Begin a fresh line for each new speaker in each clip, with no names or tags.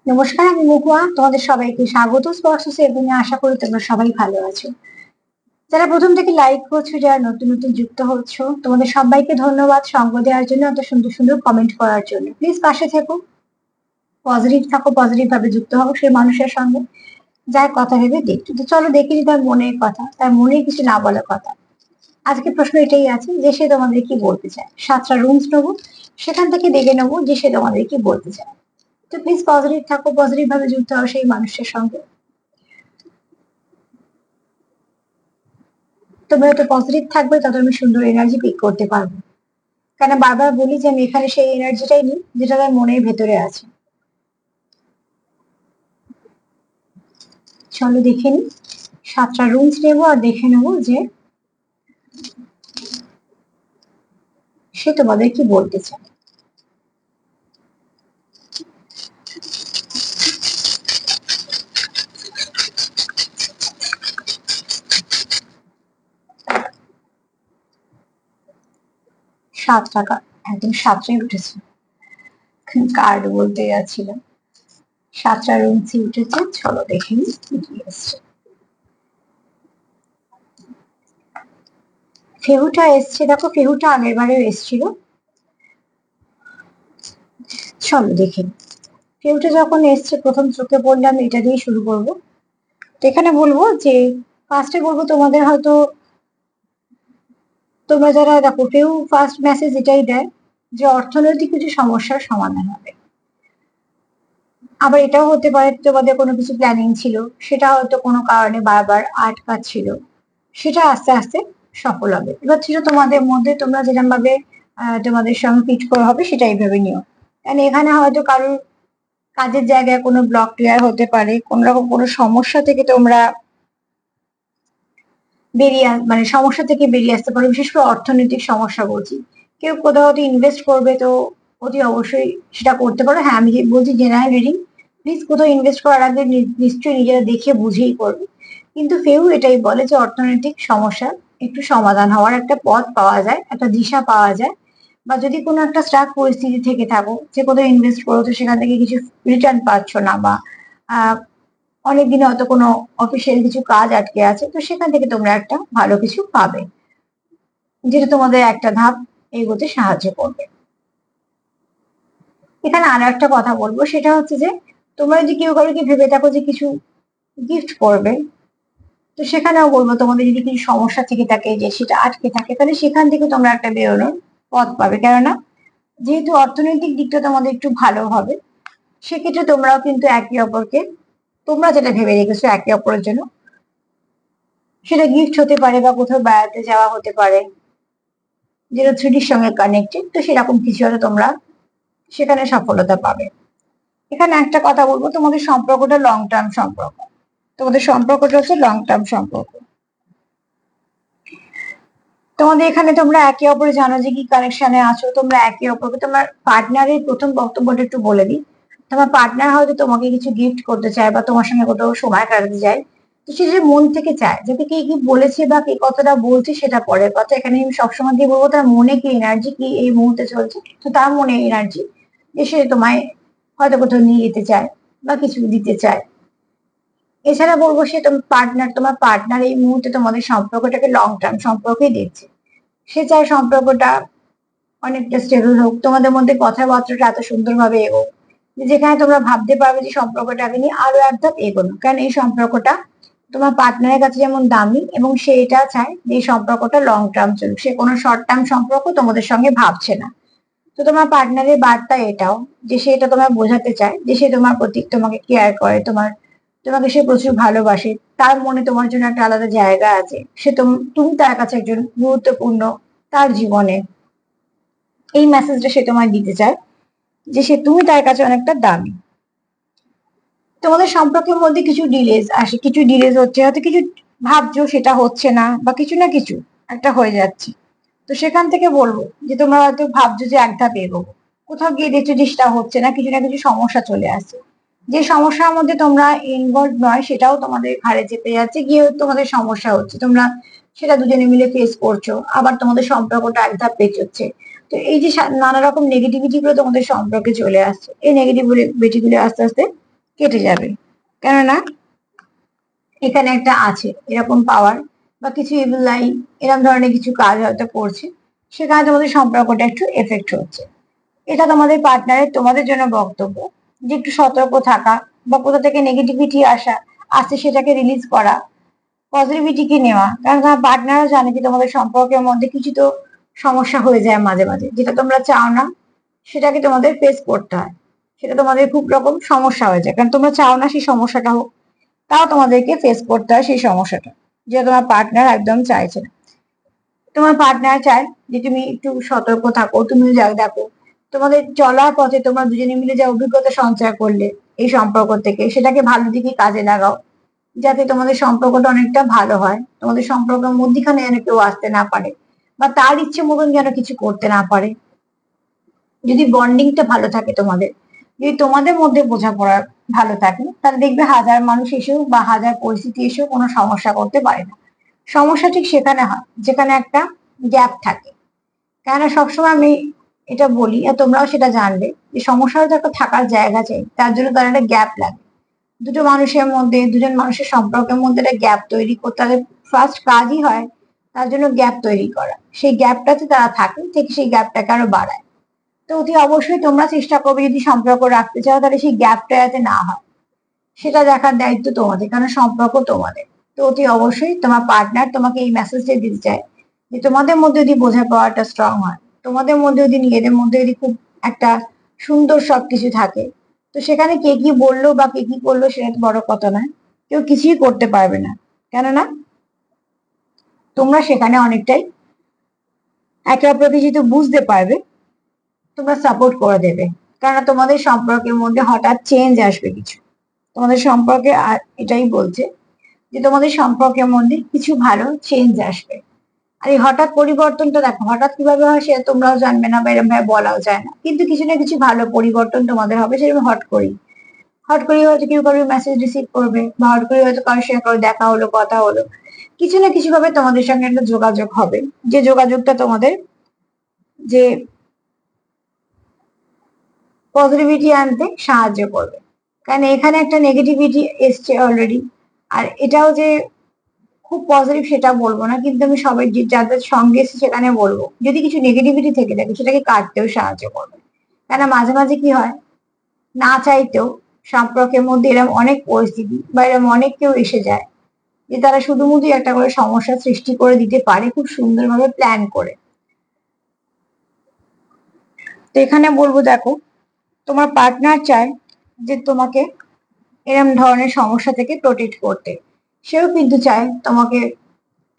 নমস্কার, আমি মহুয়া। তোমাদের সবাইকে স্বাগত স্পর্শ এবং আশা করি তোমরা সবাই ভালো আছো। যারা প্রথম থেকে লাইক করছো, যারা নতুন নতুন যুক্ত হচ্ছ, তোমাদের সবাইকে ধন্যবাদ সঙ্গ দেওয়ার জন্য, এত সুন্দর সুন্দর কমেন্ট করার জন্য। প্লিজ পাশে থেকো, পজিটিভ থাকো, পজিটিভ ভাবে যুক্ত হও সেই মানুষের সঙ্গে যার কথা ভেবে দেখছো। তো চলো দেখি যে তার মনের কথা, তার মনে কিছু না বলা কথা। আজকে প্রশ্ন এটাই আছে যে সে তোমাদের কি বলতে চায়। 7টা রুমস নেবো, সেখান থেকে দেখে নেবো যে সে তোমাদের কি বলতে চায়। তো প্লিজ পজিটিভ থাকো, পজিটিভ ভাবে যুক্ত হও সেই মানুষের সঙ্গে। তোমরা যত পজিটিভ থাকবে তত আমি সুন্দর এনার্জি পিক করতে পারবো। কেন বারবার বলি যে আমি এখানে সেই এনার্জিটাই নিই যেটা তার মনের ভেতরে আছে। চলো দেখে নি, 7টা রুমস নেবো আর দেখে নেবো যে সে তোমাদের কি বলতে চায়। সাত টাকা, একদম সাতটাই উঠেছে। কার্ড বলতে যাচ্ছিলাম, 7টা রুমসই উঠেছে। চলো দেখে নি কি এসছে। ফেহুটা এসছে, দেখো ফেহুটা আগের বারেও এসছিল। চলো দেখে নি। ফেহুটা যখন এসছে প্রথম চোখে পড়লে আমি এটা দিয়ে শুরু করবো। তো এখানে বলবো যে ফার্স্টে বলবো তোমাদের হয়তো, তোমরা যারা দেখো কেউ ফার্স্ট মেসেজ এটাই দেয় যে অর্থনৈতিক কিছু সমস্যার সমাধান হবে। আবার এটাও হতে পারে তোমাদের কোনো কিছু প্ল্যানিং ছিল, সেটা হয়তো কোনো কারণে বারবার আটকাচ্ছিল, সেটা আস্তে আস্তে সফল হবে। এবার ছিল তোমাদের মধ্যে, তোমরা যেরকম ভাবে তোমাদের সঙ্গে ফিট করা হবে সেটা এইভাবে নিও। কারণ এখানে হয়তো কারোর কাজের জায়গায় কোনো ব্লক ক্লিয়ার হতে পারে, কোন রকম কোনো সমস্যা থেকে তোমরা মানে সমস্যা থেকে বেরিয়ে আসতে পারো। বিশেষ করে অর্থনৈতিক সমস্যা বলছি, কেউ কোথাও হয়তো ইনভেস্ট করবে, তো অতি অবশ্যই সেটা করতে পারো। হ্যাঁ, আমি যে বলছি জেনারেল রিডিং, প্লিজ কোথাও ইনভেস্ট করার আগে নিশ্চয়ই নিজেরা দেখে বুঝেই করবে। কিন্তু কেউ এটাই বলে যে অর্থনৈতিক সমস্যা একটু সমাধান হওয়ার একটা পথ পাওয়া যায়, একটা দিশা পাওয়া যায়। বা যদি কোনো একটা স্টাক পরিস্থিতি থেকে থাকো যে কোথাও ইনভেস্ট করো, তো সেখান থেকে কিছু রিটার্ন পাচ্ছ না, বা অনেকদিন হয়তো কোনো অফিসিয়াল কিছু কাজ আটকে আছে, তো সেখান থেকে তোমরা একটা ভালো কিছু পাবে, যেটা তোমাদের একটা ধাপ এগোতে সাহায্য করবে। এখানে আরো একটা কথা বলবো, সেটা হচ্ছে যে তোমরা যদি কেউ কারোকে ভেবে থাকো যে কিছু গিফট করবে, তো সেখানেও বলবো তোমাদের যদি কিছু সমস্যা থেকে থাকে, যে সেটা আটকে থাকে, তাহলে সেখান থেকে তোমরা একটা বেরোনোর পথ পাবে। কেননা যেহেতু অর্থনৈতিক দিকটা তোমাদের একটু ভালো হবে, সেক্ষেত্রে তোমরাও কিন্তু একে অপরকে, তোমরা যেটা ভেবে রেখেছো একে অপরের জন্য, সেটা গিফট হতে পারে বা কোথাও বেড়াতে যাওয়া হতে পারে, যেটা থ্রিডির সঙ্গে কানেক্টেড, তো সেরকম কিছু হলে তোমরা সেখানে সফলতা পাবে। এখানে একটা কথা বলবো, তোমাদের সম্পর্কটা লং টার্ম সম্পর্ক, তোমাদের সম্পর্কটা হচ্ছে লং টার্ম সম্পর্ক। তোমাদের এখানে তোমরা একে অপরে জানো যে কি কানেকশনে আছো, তোমরা একে অপরকে, তোমার পার্টনারের প্রথম বক্তব্যটা একটু বলে দিই। তোমার পার্টনার হয়তো তোমাকে কিছু গিফট করতে চায় বা তোমার সঙ্গে কোথাও সময় কাটাতে চায়, তো সে যে মন থেকে চায়, যাতে কে কি বলেছে বা কে কতটা বলছে সেটা পরের কথা। এখানে আমি সবসময় দিয়ে বলবো তার মনে কি এনার্জি, কি এই মুহূর্তে চলছে, তো তার মনে এনার্জি যে সে তোমায় হয়তো কোথাও নিয়ে যেতে চায় বা কিছু দিতে চায়। এছাড়া বলবো সে তোমার পার্টনার এই মুহূর্তে তোমাদের সম্পর্কটাকে লং টার্ম সম্পর্কেই দেখছে। সে চায় সম্পর্কটা অনেকটা স্টেবল হোক, তোমাদের মধ্যে কথাবার্তাটা এত সুন্দরভাবে এগোক, যেখানে তোমরা ভাবতে পারবে যে সম্পর্কটাকে নিয়ে আরো এক ধাপ এগোনো। কারণ এই সম্পর্কটা তোমার পার্টনারের কাছে যেমন দামি, এবং সে এটা চায় যে এই সম্পর্কটা লং টার্ম চলুক, সে কোনো শর্ট টার্ম সম্পর্ক তোমাদের সঙ্গে ভাবছে না। তো তোমার পার্টনারের বার্তা এটাও, যে সে এটা তোমায় বোঝাতে চায় যে সে তোমার প্রতি, তোমাকে কেয়ার করে, তোমাকে সে প্রচুর ভালোবাসে, তার মনে তোমার জন্য একটা আলাদা জায়গা আছে, সে তুমি তার কাছে একজন গুরুত্বপূর্ণ তার জীবনে। এই মেসেজটা সে তোমায় দিতে চায় যে তুমি তার কাছে অনেকটা দামি। তোমাদের সম্পর্কের মধ্যে কিছু ডিলেজ আসে, কিছু ডিলেজ হচ্ছে, হয়তো কিছু ভাবছো সেটা হচ্ছে না, বা কিছু না কিছু একটা হয়ে যাচ্ছে। তো সেখান থেকে বলবো যে তোমরা হয়তো ভাবছো যে এক ধাপ এগোবো, কোথাও গিয়ে দেখছো যে সেটা হচ্ছে না, কিছু না কিছু সমস্যা চলে আসছে। যে সমস্যার মধ্যে তোমরা ইনভলভ নয় সেটাও তোমাদের ঘাড়ে চেপে যাচ্ছে, গিয়ে তোমাদের সমস্যা হচ্ছে, তোমরা সেটা দুজনে মিলে ফেস করছো, আবার তোমাদের সম্পর্কটা এক ধাপ পেছোচ্ছে। তো এই যে নানা রকম নেগেটিভিটি গুলো তোমাদের সম্পর্কে চলে আসছে, এই নেগেটিভিটি গুলো আস্তে আস্তে কেটে যাবে। কেননা এখানে একটা আছে এরকম পাওয়ার বা কিছু ইভিল আই এরকম ধরনের কিছু কাজ হয়তো করছে, সেখানে তোমাদের সম্পর্কটা একটু এফেক্ট হচ্ছে। এটা তোমাদের পার্টনারের তোমাদের জন্য বক্তব্য যে একটু সতর্ক থাকা বা কোথা থেকে নেগেটিভিটি আসছে সেটাকে রিলিজ করা, পজিটিভিটিকে নেওয়া। কারণ তোমার পার্টনারও জানে যে তোমাদের সম্পর্কের মধ্যে কিছু তো সমস্যা হয়ে যায় মাঝে মাঝে, যেটা তোমরা চাও না সেটাকে তোমাদের ফেস করতে হয়, সেটা তোমাদের খুব রকম সমস্যা হয়ে যায় কারণ তোমরা চাও না সেই সমস্যাটা হোক, তাও তোমাদেরকে ফেস করতে হয় সেই সমস্যাটা, যেটা তোমার পার্টনার একদম চাইছে না। তোমার পার্টনার চায় যে তুমি একটু সতর্ক থাকো, তুমিও যা দেখো তোমাদের চলার পথে তোমরা দুজনে মিলে যা অভিজ্ঞতা সঞ্চয় করলে এই সম্পর্ক থেকে, সেটাকে ভালো দিকে কাজে লাগাও, যাতে তোমাদের সম্পর্কটা অনেকটা ভালো হয়, তোমাদের সম্পর্কের মধ্যখানে যেন কেউ আসতে না পারে বা তার ইচ্ছে মতন যেন কিছু করতে না পারে। যদি বন্ডিংটা ভালো থাকে তোমাদের, যদি তোমাদের মধ্যে বোঝাপড়া ভালো থাকে, তাহলে দেখবে হাজার মানুষ এসেও বা হাজার পরিস্থিতি এসেও কোনো সমস্যা করতে পারে না। সমস্যা ঠিক সেখানে হয় যেখানে একটা গ্যাপ থাকে। কেননা সবসময় আমি এটা বলি আর তোমরাও সেটা জানবে যে সমস্যার তো একটা থাকার জায়গা চাই, তার জন্য তার একটা গ্যাপ লাগে। দুটো মানুষের মধ্যে, দুজন মানুষের সম্পর্কের মধ্যে একটা গ্যাপ তৈরি করতে তাদের ফার্স্ট কাজই হয় তার জন্য গ্যাপ তৈরি করা। সেই গ্যাপটাতে তারা থাকে, ঠিক সেই গ্যাপটাকে আরো বাড়ায়। তো অতি অবশ্যই তোমরা চেষ্টা করবে যদি সম্পর্ক রাখতে চাও তাহলে সেই গ্যাপটা যাতে না হয় সেটা দেখার দায়িত্ব তোমাদের, কারণ সম্পর্ক তোমাদের। তো অতি অবশ্যই তোমার পার্টনার তোমাকে এই মেসেজটা দিতে চায় যে তোমাদের মধ্যে যদি বোঝাপড়াটা স্ট্রং হয়, তোমাদের মধ্যে যদি নিজেদের মধ্যে যদি খুব একটা সুন্দর সবকিছু থাকে, তো সেখানে কে কি বললো বা কে কি করলো সেটা তো বড় কথা নয়, কেউ কিছুই করতে পারবে না। কেননা তোমরা সেখানে অনেকটাই একে অপরকে যেহেতু বুঝতে পারবে, তোমরা সাপোর্ট করে দেবে। কেননা তোমাদের সম্পর্কের মধ্যে হঠাৎ চেঞ্জ আসবে কিছু, তোমাদের সম্পর্কে এটাই বলছে যে তোমাদের সম্পর্কের মধ্যে কিছু ভালো চেঞ্জ আসবে। আর এই হঠাৎ পরিবর্তনটা দেখো হঠাৎ কিভাবে হয় সেটা তোমরাও জানবে না বা এরকম ভাবে বলাও যায় না, কিন্তু কিছু না কিছু ভালো পরিবর্তন তোমাদের হবে সেরকম হট করে হয়তো কেউ কারোর মেসেজ রিসিভ করবে বা হট করে হয়তো কারোর সঙ্গে কারো দেখা হলো, কথা হলো, কিছু না কিছু ভাবে তোমাদের সঙ্গে একটা যোগাযোগ হবে, যে যোগাযোগটা তোমাদের যে পজিটিভিটি আনতে সাহায্য করবে। কারণ এখানে একটা নেগেটিভিটি এসছে অলরেডি, আর এটাও যে খুব পজিটিভ সেটা বলবো না, কিন্তু আমি সবাই যাদের সঙ্গে এসে সেখানে বলবো যদি কিছু নেগেটিভিটি থেকে থাকে সেটাকে কাটতেও সাহায্য করবে। কেন মাঝে মাঝে কি হয়, না চাইতেও সম্পর্কের মধ্যে এরকম অনেক পরিস্থিতি বা এরকম অনেক কেউ এসে যায় যে তারা শুধুমুধু একটা করে সমস্যা সৃষ্টি করে দিতে পারে খুব সুন্দরভাবে প্ল্যান করে। তো এখানে বলবো দেখো তোমার পার্টনার চায় যে তোমাকে এরম ধরনের সমস্যা থেকে প্রোটেক্ট করতে, সেও কিন্তু চায় তোমাকে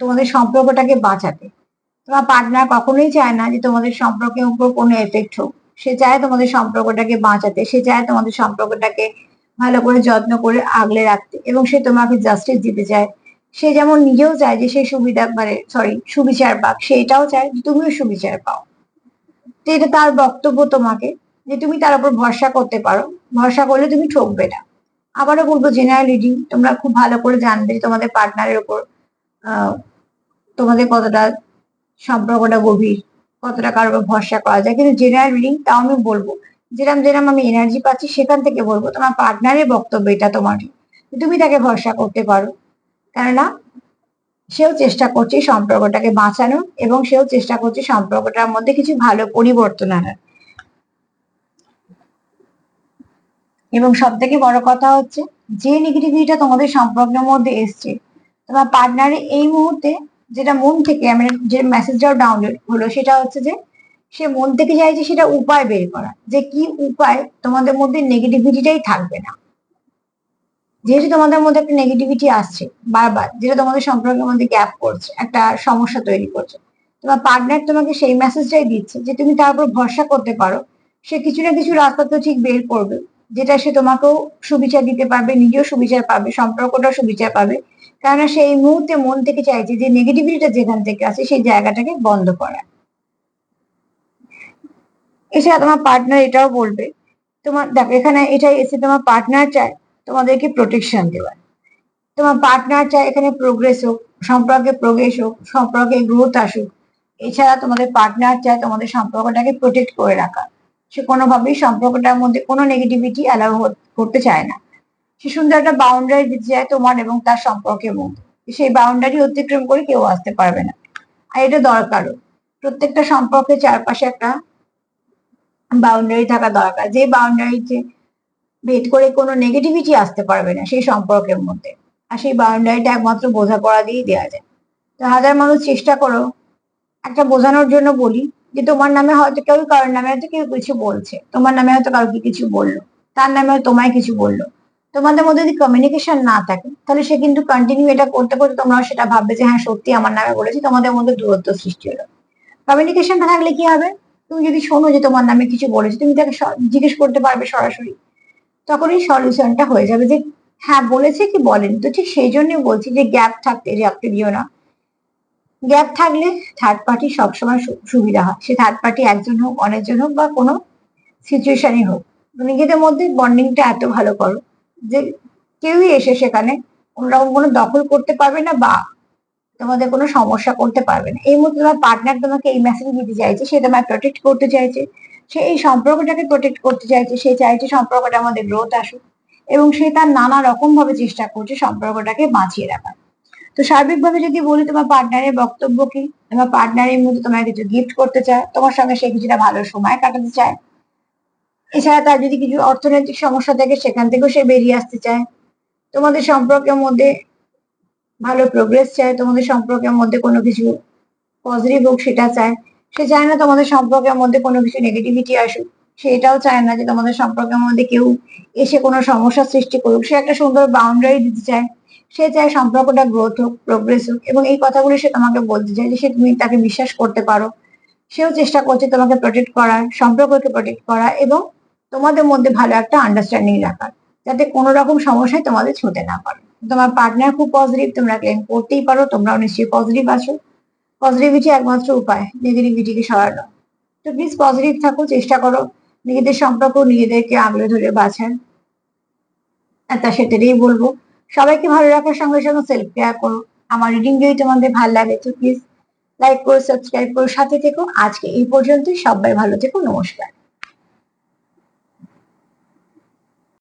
তোমাদের সম্পর্কটাকে বাঁচাতে। তোমার পার্টনার কখনোই চায় না যে তোমাদের সম্পর্কের উপর কোনো এফেক্ট হোক, সে চায় তোমাদের সম্পর্কটাকে বাঁচাতে, সে চায় তোমাদের সম্পর্কটাকে ভালো করে যত্ন করে আগলে রাখতে, এবং সে তোমাকে জাস্টিস দিতে চায়। সে যেমন নিজেও চায় যে সে সুবিধা মানে সুবিচার পাক, সে এটাও চায় যে তুমিও সুবিচার পাও। তো এটা তার বক্তব্য তোমাকে যে তুমি তার উপর ভরসা করতে পারো, ভরসা করলে তুমি ঠকবে না। আবারও বলবো জেনারেল রিডিং তোমরা খুব ভালো করে জানবে তোমাদের পার্টনারের উপর তোমাদের কতটা সম্পর্কটা গভীর, কতটা কারোর উপর ভরসা করা যায়। কিন্তু জেনারেল রিডিং তাও আমি বলবো যেরকম যেরকম আমি এনার্জি পাচ্ছি সেখান থেকে বলবো তোমার পার্টনারের বক্তব্য এটা তোমার, তুমি তাকে ভরসা করতে পারো। কেননা সেও চেষ্টা করছে সম্পর্কটাকে বাঁচানো এবং সেও চেষ্টা করছে সম্পর্কটার মধ্যে কিছু ভালো পরিবর্তন আনার। এবং সব থেকে বড় কথা হচ্ছে যে নেগেটিভিটিটা তোমাদের সম্পর্কের মধ্যে এসছে, তোমার পার্টনারের এই মুহূর্তে যেটা মন থেকে আমি যে মেসেজটাও ডাউনলোড হলো সেটা হচ্ছে যে সে মন থেকে চাইছে সেটা উপায় বের করা, যে কি উপায় তোমাদের মধ্যে নেগেটিভিটিটাই থাকবে না। যেহেতু তোমাদের মধ্যে একটা নেগেটিভিটি আসছে বারবার, যেটা তোমাদের সম্পর্কের মধ্যে গ্যাপ করছে, একটা সমস্যা তৈরি করছে, তোমার পার্টনার তোমাকে সেই মেসেজটাই দিচ্ছে যে তুমি তার উপর ভরসা করতে পারো। সে কিছু না কিছু রাস্তা তো ঠিক বের করবে, যেটা সে তোমাকেও সুবিচার দিতে পারবে, নিজেও সুবিচার পাবে, সম্পর্কটাও সুবিচার পাবে। কেননা সে এই মুহূর্তে মন থেকে চাইছে যে নেগেটিভিটিটা যেখান থেকে আছে সেই জায়গাটাকে বন্ধ করা। এছাড়া তোমার পার্টনার এটাও বলবে, তোমার দেখো এখানে এটাই এসে তোমার পার্টনার চায় তোমাদেরকে প্রোটেকশন দেওয়ার, তোমার পার্টনার চায় এখানে প্রোগ্রেস হোক, সম্পর্কে প্রোগ্রেস হোক, সম্পর্কে গ্রোথ আসুক। এছাড়া তোমাদের পার্টনার চায় তোমাদের সম্পর্কটাকে প্রোটেক্ট করে রাখা, সে কোনোভাবেই সম্পর্কটার মধ্যে কোনো নেগেটিভিটি অ্যালাউ করতে চায় না। সে সুন্দর একটা বাউন্ডারি দিতে চায় তোমার এবং তার সম্পর্কের মধ্যে। সেই বাউন্ডারি অতিক্রম করে কেউ আসতে পারবে না, আর এটা দরকারও। প্রত্যেকটা সম্পর্কের চারপাশে একটা বাউন্ডারি থাকা দরকার, যে বাউন্ডারিতে ভেদ করে কোনো নেগেটিভিটি আসতে পারবে না সেই সম্পর্কের মধ্যে। আর সেই বাউন্ডারিটা একমাত্র বোঝাপড়া দিয়েই দেওয়া যায়। তো হাজার মানুষ চেষ্টা করো, একটা বোঝানোর জন্য বলি যে তোমার নামে হয়তো কেউ, কারোর নামে হয়তো কেউ কিছু বলছে, তোমার নামে হয়তো কাউকে কিছু বললো, তার নামে হয়তো তোমায় কিছু বললো। তোমাদের মধ্যে যদি কমিউনিকেশন না থাকে, তাহলে সে কিন্তু কন্টিনিউ এটা করতে করতে তোমরাও সেটা ভাববে যে হ্যাঁ সত্যি আমার নামে বলেছি, তোমাদের মধ্যে দূরত্ব সৃষ্টি হলো। কমিউনিকেশন না থাকলে কি হবে? তুমি যদি শোনো যে তোমার নামে কিছু বলেছে, তুমি তাকে জিজ্ঞেস করতে পারবে সরাসরি, তখনই সলিউশনটা হয়ে যাবে যে হ্যাঁ বলেছে কি বলেনি। তো ঠিক সেই জন্যই বলছি যে গ্যাপ থাকতে রাখতে দিও না। গ্যাপ থাকলে থার্ড পার্টি সবসময় সুবিধা হয়, সে থার্ড পার্টি একজন হোক, অনেকজন হোক, বা কোনো সিচুয়েশনই হোক। নিজেদের মধ্যে বন্ডিংটা এত ভালো করো যে কেউই এসে সেখানে কোনোরকম কোনো দখল করতে পারবে না, বা তোমাদের কোনো সমস্যা করতে পারবে না। এই মুহূর্তে তোমার পার্টনার তোমাকে এই মেসেজ দিতে চাইছে, সে তোমায় প্রোটেক্ট করতে চাইছে, সে এই সম্পর্কটাকে প্রোটেক্ট করতে চাইছে, সে চাইছে সম্পর্কটা আমাদের গ্রোথ আসুক, এবং সে তার নানা রকম ভাবে চেষ্টা করছে সম্পর্কটাকে বাঁচিয়ে রাখার। তো সার্বিকভাবে যদি বলি, তোমার পার্টনারের বক্তব্য কি? তোমার পার্টনার এই মুহূর্তে তোমায় কিছু গিফট করতে চায়, তোমার সঙ্গে সে কিছুটা ভালো সময় কাটাতে চায়। এছাড়া তার যদি কিছু অর্থনৈতিক সমস্যা থাকে, সেখান থেকেও সে বেরিয়ে আসতে চায়। তোমাদের সম্পর্কের মধ্যে ভালো প্রোগ্রেস চায়, তোমাদের সম্পর্কের মধ্যে কোনো কিছু পজিটিভ হোক সেটা চায়। সে চায় না তোমাদের সম্পর্কের মধ্যে কোনো কিছু নেগেটিভিটি আসুক, সে এটাও চায় না যে তোমাদের সম্পর্কের মধ্যে কেউ এসে কোনো সমস্যা সৃষ্টি করুক। সে একটা সুন্দর বাউন্ডারি দিতে চায়, সে চায় সম্পর্কটা গ্রোথ হোক, প্রোগ্রেস হোক, এবং এই কথাগুলো সে তোমাকে বলতে চায় যে সে তুমি তাকে বিশ্বাস করতে পারো। সেও চেষ্টা করছে তোমাকে প্রোটেক্ট করার, সম্পর্ককে প্রোটেক্ট করা, এবং তোমাদের মধ্যে ভালো একটা আন্ডারস্ট্যান্ডিং রাখার, যাতে কোনো রকম সমস্যায় তোমাদের ছুঁতে না পারে। তোমার পার্টনার খুব পজিটিভ, তোমরা ক্লেম করতেই পারো, তোমরাও নিশ্চয়ই পজিটিভ আছো। পজিটিভিটি একমাত্র উপায় নেগেটিভিটিকে সরানো। তো প্লিজ পজিটিভ থাকো, চেষ্টা করো নিজেদের সম্পর্ক নিজেদেরকে আগলে ধরে বাঁচান। আর তার সেটাই বলবো, সবাইকে ভালো রাখার সঙ্গে সঙ্গে সেলফ কেয়ার করো। আমার রিডিং যদি তোমাদের ভালো লাগে তো প্লিজ লাইক করো, সাবস্ক্রাইব করো, সাথে থেকো। আজকে এই পর্যন্তই, সবাই ভালো থেকো, নমস্কার।